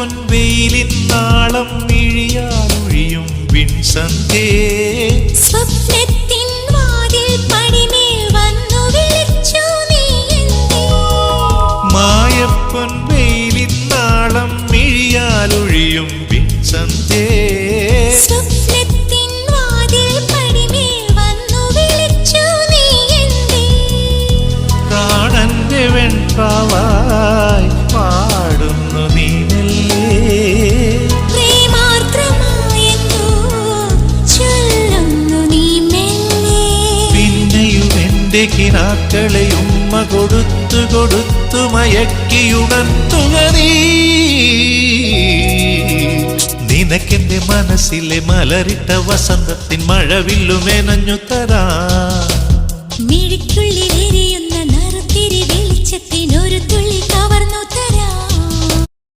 മായപ്പൊൻവെയിലിൻ നാളം മിഴിയാലൊഴിയും വിൺസന്ധ്യേ സ്വപ്നത്തിൻ വാതിൽ പടിമേൽ വന്നു വിളിച്ചു നീ എന്നെ മായപ്പൊൻവെയിലിൻ നാളം മിഴിയാലൊഴിയും വിൺസന്ധ്യേ സ്വപ്നത്തിൻ വാതിൽ പടിമേൽ വന്നു വിളിച്ചു നീ എന്നെ പ്രാണന്റെ വെൺപാവായി പാടുന്നു നീ മെല്ലെ പ്രേമാർദ്രമായെന്തോ ചൊല്ലുന്നു നീ മെല്ലെ പിന്നെയും എന്റെ കിനാക്കളെ ഉമ്മ കൊടുത്തു കൊടുത്തു മയക്കിയുണർത്തുക നീ നിനക്കെന്റെ മനസ്സിലെ മലരിട്ട വസന്തത്തിൻ മഴവില്ലു മെനഞ്ഞു തരാ മിഴിക്കു